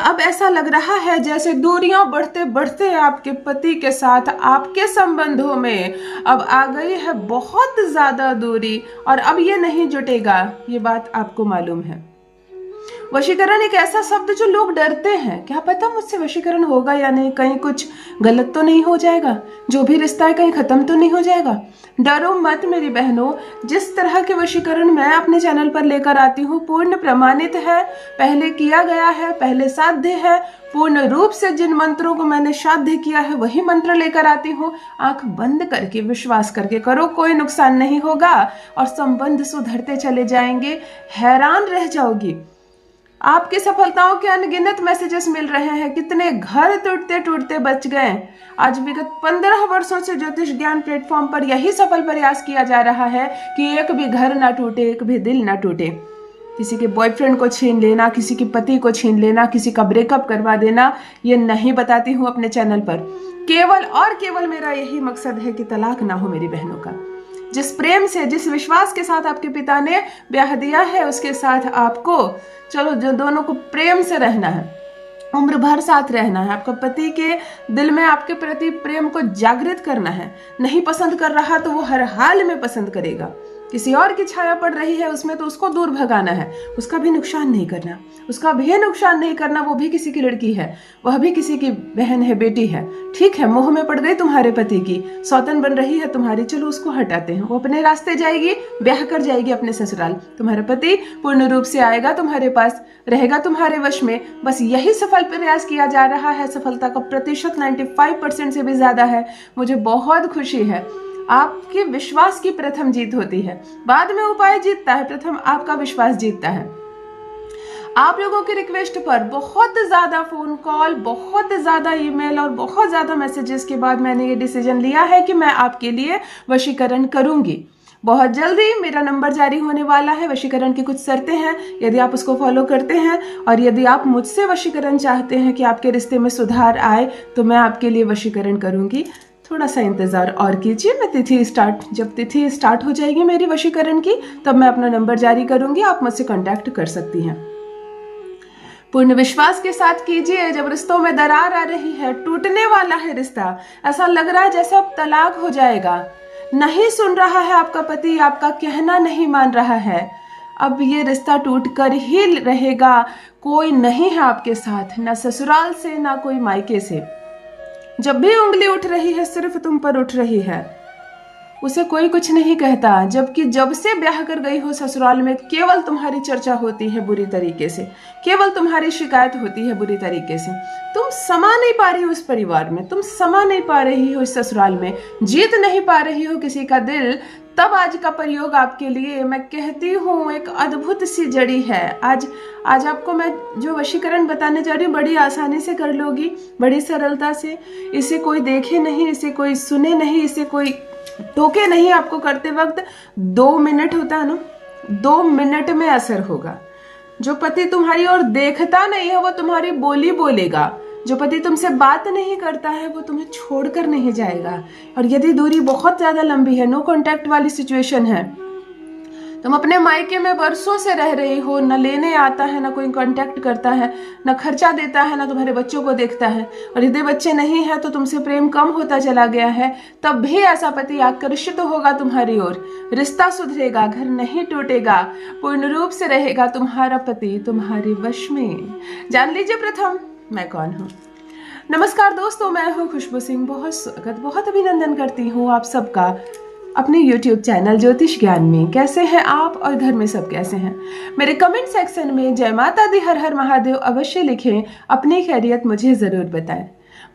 अब ऐसा लग रहा है जैसे दूरियां बढ़ते बढ़ते आपके पति के साथ आपके संबंधों में अब आ गई है बहुत ज्यादा दूरी, और अब ये नहीं जुटेगा, ये बात आपको मालूम है। वशीकरण एक ऐसा शब्द जो लोग डरते हैं, क्या पता मुझसे वशीकरण होगा या नहीं, कहीं कुछ गलत तो नहीं हो जाएगा, जो भी रिश्ता है कहीं खत्म तो नहीं हो जाएगा। डरो मत मेरी बहनों, जिस तरह के वशीकरण मैं अपने चैनल पर लेकर आती हूँ पूर्ण प्रमाणित है, पहले किया गया है, पहले साध्य है, पूर्ण रूप से जिन मंत्रों को मैंने साध्य किया है वही मंत्र लेकर आती हूँ। आंख बंद करके विश्वास करके करो, कोई नुकसान नहीं होगा और संबंध सुधरते चले जाएंगे। हैरान रह जाओगी, आपकी सफलताओं के अनगिनत मैसेजेस मिल रहे हैं। कितने घर टूटते टूटते बच गए। आज विगत 15 वर्षों से ज्योतिष ज्ञान प्लेटफॉर्म पर यही सफल प्रयास किया जा रहा है कि एक भी घर ना टूटे, एक भी दिल ना टूटे। किसी के बॉयफ्रेंड को छीन लेना, किसी के पति को छीन लेना, किसी का ब्रेकअप करवा देना, ये नहीं बताती हूँ अपने चैनल पर। केवल और केवल मेरा यही मकसद है कि तलाक ना हो मेरी बहनों का। जिस प्रेम से, जिस विश्वास के साथ आपके पिता ने ब्याह दिया है उसके साथ आपको, चलो जो दोनों को प्रेम से रहना है, उम्र भर साथ रहना है। आपका पति के दिल में आपके प्रति प्रेम को जागृत करना है। नहीं पसंद कर रहा तो वो हर हाल में पसंद करेगा। किसी और की छाया पड़ रही है उसमें तो उसको दूर भगाना है, उसका भी नुकसान नहीं करना, उसका भी नुकसान नहीं करना। वो भी किसी की लड़की है, वह भी किसी की बहन है, बेटी है। ठीक है, मोह में पड़ गई तुम्हारे पति की, सौतन बन रही है तुम्हारी, चलो उसको हटाते हैं। वो अपने रास्ते जाएगी, ब्याह कर जाएगी अपने ससुराल। तुम्हारा पति पूर्ण रूप से आएगा तुम्हारे पास, रहेगा तुम्हारे वश में। बस यही सफल प्रयास किया जा रहा है। सफलता का प्रतिशत 95% से भी ज्यादा है। मुझे बहुत खुशी है। आपके विश्वास की प्रथम जीत होती है, बाद में उपाय जीतता है, प्रथम आपका विश्वास जीतता है। आप लोगों की रिक्वेस्ट पर बहुत ज्यादा फोन कॉल, बहुत ज्यादा ईमेल और बहुत ज्यादा मैसेजेस के बाद मैंने ये डिसीजन लिया है कि मैं आपके लिए वशीकरण करूंगी। बहुत जल्दी मेरा नंबर जारी होने वाला है। वशीकरण की कुछ शर्तें हैं, यदि आप उसको फॉलो करते हैं और यदि आप मुझसे वशीकरण चाहते हैं कि आपके रिश्ते में सुधार आए, तो मैं आपके लिए वशीकरण करूंगी। थोड़ा सा इंतजार और कीजिए। मैं जब तिथि स्टार्ट हो जाएगी मेरी वशीकरण की, तब मैं अपना नंबर जारी करूंगी, आप मुझसे कांटेक्ट कर सकती हैं। पूर्ण विश्वास के साथ कीजिए। जब रिश्तों में दरार आ रही है, टूटने वाला है रिश्ता, ऐसा लग रहा है जैसे अब तलाक हो जाएगा, नहीं सुन रहा है आपका पति, आपका कहना नहीं मान रहा है, अब ये रिश्ता टूट कर ही रहेगा। कोई नहीं है आपके साथ, ना ससुराल से ना कोई मायके से। जब भी उंगली उठ रही है सिर्फ तुम पर उठ रही है, उसे कोई कुछ नहीं कहता। जबकि जब से ब्याह कर गई हो ससुराल में केवल तुम्हारी चर्चा होती है बुरी तरीके से, केवल तुम्हारी शिकायत होती है बुरी तरीके से। तुम समा नहीं पा रही हो उस परिवार में, तुम समा नहीं पा रही हो इस ससुराल में, जीत नहीं पा रही हो किसी का दिल। तब आज का प्रयोग आपके लिए, मैं कहती हूँ, एक अद्भुत सी जड़ी है। आज आपको मैं जो वशीकरण बताने जा रही हूँ बड़ी आसानी से कर लोगी, बड़ी सरलता से। इसे कोई देखे नहीं, इसे कोई सुने नहीं, इसे कोई टोके नहीं। आपको करते वक्त 2 मिनट होता है ना, 2 मिनट में असर होगा। जो पति तुम्हारी ओर देखता नहीं है वो तुम्हारी बोली बोलेगा। जो पति तुमसे बात नहीं करता है वो तुम्हें छोड़कर नहीं जाएगा। और यदि दूरी बहुत ज्यादा लंबी है, नो कांटेक्ट वाली सिचुएशन है, तुम अपने मायके में बरसों से रह रही हो, न लेने आता है, न कोई कांटेक्ट करता है, न खर्चा देता है, न तुम्हारे बच्चों को देखता है, और यदि बच्चे नहीं है तो तुमसे प्रेम कम होता चला गया है, तब भी ऐसा पति आकर्षित होगा तुम्हारी ओर। रिश्ता सुधरेगा, घर नहीं टूटेगा, पूर्ण रूप से रहेगा तुम्हारा पति तुम्हारे वश में। जान लीजिए प्रथम मैं कौन हूँ। नमस्कार दोस्तों, मैं हूँ खुशबू सिंह। बहुत स्वागत, बहुत अभिनंदन करती हूँ आप सबका अपने YouTube चैनल ज्योतिष ज्ञान में। कैसे हैं आप और घर में सब कैसे हैं? मेरे कमेंट सेक्शन में जय माता दी, हर हर महादेव अवश्य लिखें। अपनी खैरियत मुझे जरूर बताएं।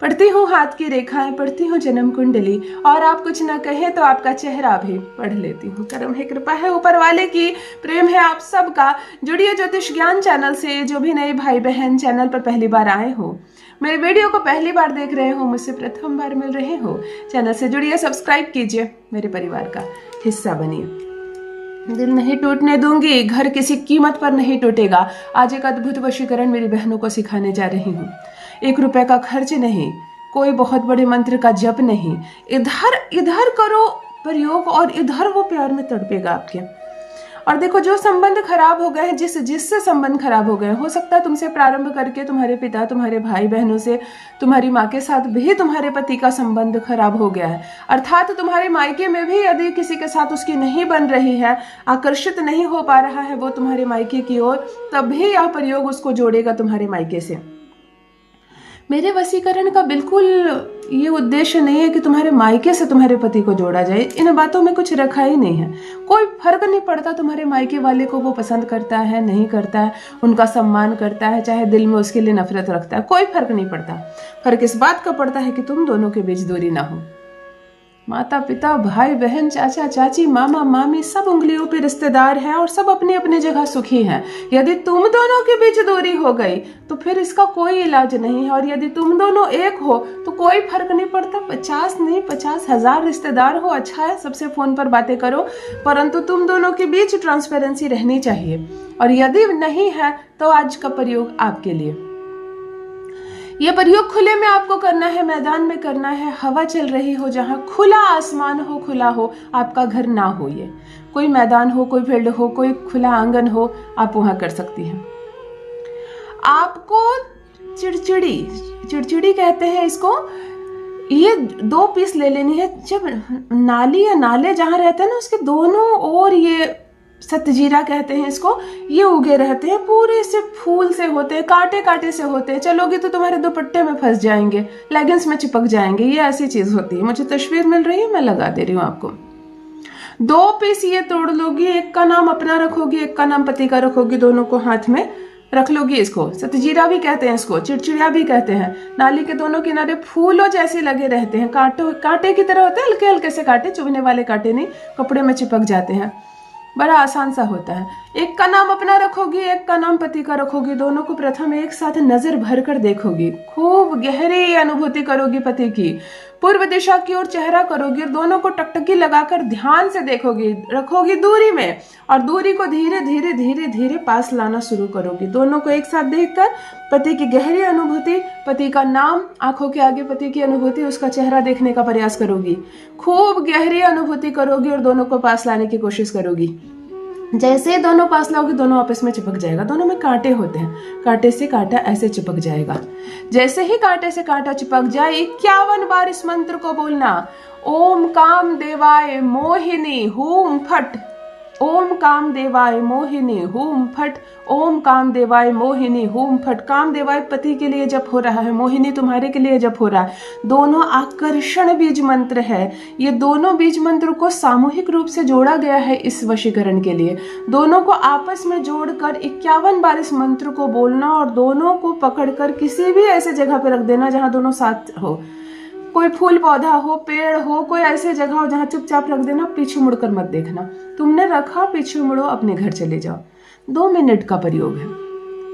पढ़ती हूँ हाथ की रेखाएं, पढ़ती हूँ जन्म कुंडली, और आप कुछ न कहें तो आपका चेहरा भी पढ़ लेती हूँ। करम है, कृपा है ऊपर वाले की, प्रेम है आप सबका। जुड़िए ज्योतिष ज्ञान चैनल से। जो भी नए भाई बहन चैनल पर पहली बार आए हो, मेरे वीडियो को पहली बार देख रहे हो, मुझसे प्रथम बार मिल रहे हो, चैनल से जुड़िए, सब्सक्राइब कीजिए, मेरे परिवार का हिस्सा बनिए। दिल नहीं टूटने दूंगी, घर किसी कीमत पर नहीं टूटेगा। आज एक अद्भुत वशीकरण मेरी बहनों को सिखाने जा रही हूँ। 1 रुपए का खर्च नहीं, कोई बहुत बड़े मंत्र का जप नहीं, इधर इधर करो प्रयोग और इधर वो प्यार में तड़पेगा आपके। और देखो, जो संबंध खराब हो गए हैं, जिससे संबंध खराब हो गए, हो सकता है तुमसे प्रारंभ करके तुम्हारे पिता, तुम्हारे भाई बहनों से, तुम्हारी माँ के साथ भी तुम्हारे पति का संबंध खराब हो गया है। अर्थात तुम्हारे मायके में भी यदि किसी के साथ उसकी नहीं बन रही है, आकर्षित नहीं हो पा रहा है वो तुम्हारे मायके की ओर, तब भी यह प्रयोग उसको जोड़ेगा तुम्हारे मायके से। मेरे वशीकरण का बिल्कुल ये उद्देश्य नहीं है कि तुम्हारे मायके से तुम्हारे पति को जोड़ा जाए। इन बातों में कुछ रखा ही नहीं है। कोई फर्क नहीं पड़ता तुम्हारे मायके वाले को वो पसंद करता है नहीं करता है, उनका सम्मान करता है, चाहे दिल में उसके लिए नफरत रखता है, कोई फर्क नहीं पड़ता। फर्क इस बात का पड़ता है कि तुम दोनों के बीच दूरी ना हो। माता पिता, भाई बहन, चाचा चाची, मामा मामी, सब उंगलियों पे रिश्तेदार हैं और सब अपनी अपनी जगह सुखी हैं। यदि तुम दोनों के बीच दूरी हो गई तो फिर इसका कोई इलाज नहीं है। और यदि तुम दोनों एक हो तो कोई फर्क नहीं पड़ता। 50 नहीं, 50,000 रिश्तेदार हो, अच्छा है, सबसे फोन पर बातें करो, परंतु तुम दोनों के बीच ट्रांसपेरेंसी रहनी चाहिए। और यदि नहीं है तो आज का प्रयोग आपके लिए। ये प्रयोग खुले में आपको करना है, मैदान में करना है, हवा चल रही हो, जहाँ खुला आसमान हो, खुला हो, आपका घर ना हो, ये कोई मैदान हो, कोई फील्ड हो, कोई खुला आंगन हो, आप वहां कर सकती हैं। आपको चिड़चिड़ी कहते हैं इसको, ये 2 पीस ले लेनी है। जब नाली या नाले जहां रहते हैं ना, उसके दोनों ओर ये सतजीरा कहते हैं इसको, ये उगे रहते हैं, पूरे से फूल से होते हैं, कांटे कांटे से होते हैं। चलोगे तो तुम्हारे दुपट्टे में फंस जाएंगे, लेगिंग्स में चिपक जाएंगे। ये ऐसी चीज होती है। मुझे तस्वीर मिल रही है, मैं लगा दे रही हूँ आपको। 2 पीस ये तोड़ लोगी, एक का नाम अपना रखोगी, एक का नाम पति का रखोगी, दोनों को हाथ में रख लोगी। इसको सतजीरा भी कहते हैं, इसको चिड़चिड़िया भी कहते हैं। नाली के दोनों किनारे फूलों जैसे लगे रहते हैं, कांटे की तरह होते हैं, हल्के हल्के से कांटे, चुभने वाले कांटे नहीं, कपड़े में चिपक जाते हैं। बड़ा आसान सा होता है। एक का नाम अपना रखोगी, एक का नाम पति का रखोगी, दोनों को प्रथम एक साथ नजर भर कर देखोगी, खूब गहरी अनुभूति करोगी पति की, पूर्व दिशा की ओर चेहरा करोगी और दोनों को टकटकी लगाकर ध्यान से देखोगी, रखोगी दूरी में, और दूरी को धीरे धीरे धीरे धीरे पास लाना शुरू करोगी। दोनों को एक साथ देखकर पति की गहरी अनुभूति, पति का नाम, आंखों के आगे पति की अनुभूति, उसका चेहरा देखने का प्रयास करोगी, खूब गहरी अनुभूति करोगी और दोनों को पास लाने की कोशिश करोगी। जैसे ही दोनों पास लाओगे, दोनों आपस में चिपक जाएगा। दोनों में कांटे होते हैं, कांटे से कांटा ऐसे चिपक जाएगा। जैसे ही कांटे से कांटा चिपक जाए, 51 बार इस मंत्र को बोलना, ओम काम देवाय मोहिनी हूम फट, ओम काम देवाय मोहिनी हूम फट, ओम काम देवाय मोहिनी हूम फट। काम देवाय पति के लिए जप हो रहा है, मोहिनी तुम्हारे के लिए जप हो रहा है। दोनों आकर्षण बीज मंत्र है। ये दोनों बीज मंत्र को सामूहिक रूप से जोड़ा गया है इस वशीकरण के लिए। दोनों को आपस में जोड़कर 51 बार इस मंत्र को बोलना और दोनों को पकड़कर किसी भी ऐसे जगह पर रख देना जहां दोनों साथ हो। कोई फूल पौधा हो, पेड़ हो, कोई ऐसी जगह हो जहां चुपचाप रख देना, पीछे मुड़कर मत देखना। तुमने रखा, पीछे मुड़ो, अपने घर चले जाओ। 2 मिनट का प्रयोग है।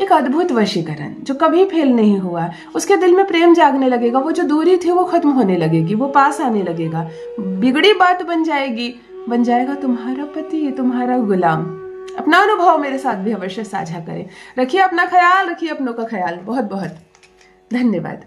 एक अद्भुत वशीकरण जो कभी फेल नहीं हुआ। उसके दिल में प्रेम जागने लगेगा, वो जो दूरी थी वो खत्म होने लगेगी, वो पास आने लगेगा, बिगड़ी बात बन जाएगी, बन जाएगा तुम्हारा पति, तुम्हारा गुलाम। अपना अनुभव मेरे साथ भी अवश्य साझा करें। रखिए अपना ख्याल, रखिए अपनों का ख्याल। बहुत बहुत धन्यवाद।